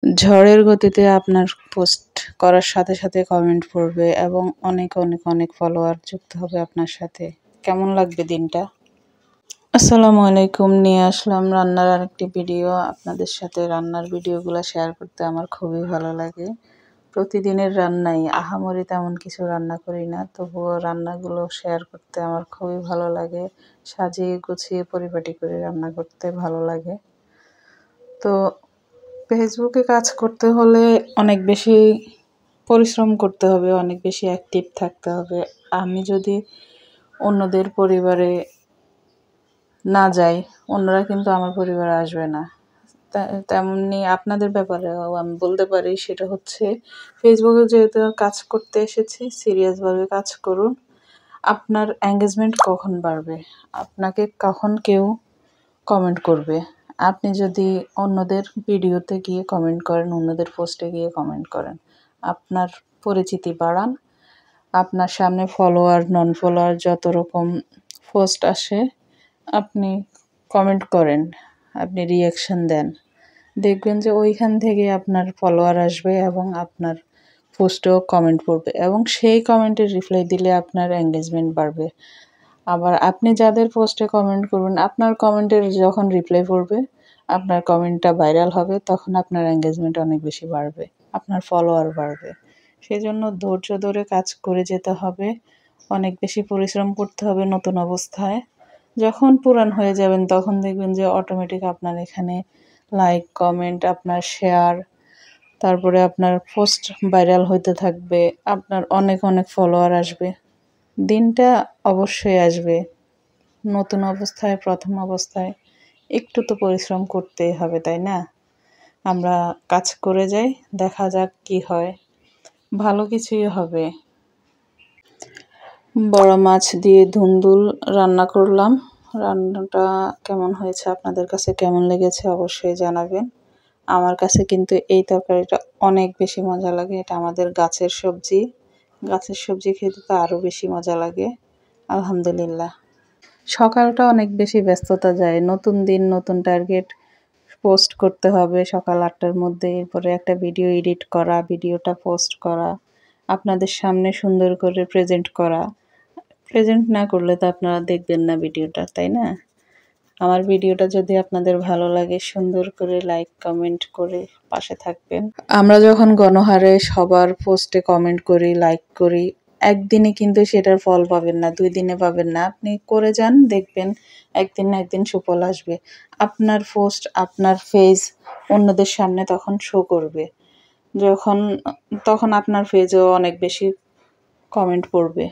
ঝড়ের গতিতে আপনার পোস্ট করার সাথে সাথে কমেন্ট পড়বে এবং অনেক অনেক অনেক ফলোয়ার যুক্ত হবে আপনার সাথে। কেমন লাগবে দিনটা? আসসালামু আলাইকুম, নিয়ে আসলাম রান্নার আরেকটি ভিডিও। আপনাদের সাথে রান্নার ভিডিওগুলো শেয়ার করতে আমার খুবই ভালো লাগে। প্রতিদিনের রান্নাই আহামরি তেমন কিছু রান্না করি না, তবুও রান্নাগুলো শেয়ার করতে আমার খুবই ভালো লাগে। সাজিয়ে গুছিয়ে পরিপাটি করে রান্না করতে ভালো লাগে। তো ফেসবুকে কাজ করতে হলে অনেক বেশি পরিশ্রম করতে হবে, অনেক বেশি অ্যাক্টিভ থাকতে হবে। আমি যদি অন্যদের পরিবারে না যাই, অন্যরা কিন্তু আমার পরিবারে আসবে না। তেমনি আপনাদের ব্যাপারেও আমি বলতে পারি, সেটা হচ্ছে ফেসবুকে যেহেতু কাজ করতে এসেছি, সিরিয়াসভাবে কাজ করুন। আপনার এঙ্গেজমেন্ট কখন বাড়বে, আপনাকে কখন কেউ কমেন্ট করবে? আপনি যদি অন্যদের ভিডিওতে গিয়ে কমেন্ট করেন, অন্যদের পোস্টে গিয়ে কমেন্ট করেন, আপনার পরিচিতি বাড়ান। আপনার সামনে ফলোয়ার, নন ফলোয়ার যত রকম পোস্ট আসে, আপনি কমেন্ট করেন, আপনি রিঅ্যাকশন দেন। দেখবেন যে ওইখান থেকে আপনার ফলোয়ার আসবে এবং আপনার পোস্টেও কমেন্ট পড়বে এবং সেই কমেন্টের রিপ্লাই দিলে আপনার এঙ্গেজমেন্ট বাড়বে। আবার আপনি যাদের পোস্টে কমেন্ট করবেন, আপনার কমেন্টের যখন রিপ্লাই পড়বে, আপনার কমেন্টটা ভাইরাল হবে, তখন আপনার এঙ্গেজমেন্ট অনেক বেশি বাড়বে, আপনার ফলোয়ার বাড়বে। সেজন্য ধৈর্য ধরে কাজ করে যেতে হবে, অনেক বেশি পরিশ্রম করতে হবে নতুন অবস্থায়। যখন পুরান হয়ে যাবেন তখন দেখবেন যে অটোমেটিক আপনার এখানে লাইক, কমেন্ট, আপনার শেয়ার, তারপরে আপনার পোস্ট ভাইরাল হইতে থাকবে, আপনার অনেক অনেক ফলোয়ার আসবে। দিনটা অবশ্যই আসবে। নতুন অবস্থায়, প্রথম অবস্থায় একটু তো পরিশ্রম করতেই হবে, তাই না? আমরা কাজ করে যাই, দেখা যাক কি হয়। ভালো কিছুই হবে। বড় মাছ দিয়ে ধুন্দুল রান্না করলাম। রান্নাটা কেমন হয়েছে, আপনাদের কাছে কেমন লেগেছে অবশ্যই জানাবেন। আমার কাছে কিন্তু এই তরকারিটা অনেক বেশি মজা লাগে। এটা আমাদের গাছের সবজি। গাছের সবজি খেতে তো আরও বেশি মজা লাগে। আলহামদুলিল্লাহ। সকালটা অনেক বেশি ব্যস্ততা যায়। নতুন দিন, নতুন টার্গেট। পোস্ট করতে হবে সকাল ৮টার মধ্যে। এরপরে একটা ভিডিও এডিট করা, ভিডিওটা পোস্ট করা, আপনাদের সামনে সুন্দর করে প্রেজেন্ট করা। প্রেজেন্ট না করলে তো আপনারা দেখবেন না ভিডিওটা, তাই না? আমার ভিডিওটা যদি আপনাদের ভালো লাগে, সুন্দর করে লাইক, কমেন্ট করে পাশে থাকবেন। আমরা যখন গণহারে সবার পোস্টে কমেন্ট করি, লাইক করি, একদিনে কিন্তু সেটার ফল পাবেন না, ২ দিনে পাবেন না। আপনি করে যান, দেখবেন একদিন না একদিন সুফল আসবে। আপনার পোস্ট, আপনার ফেজ অন্যদের সামনে তখন শো করবে। যখন তখন আপনার পেজেও অনেক বেশি কমেন্ট পড়বে।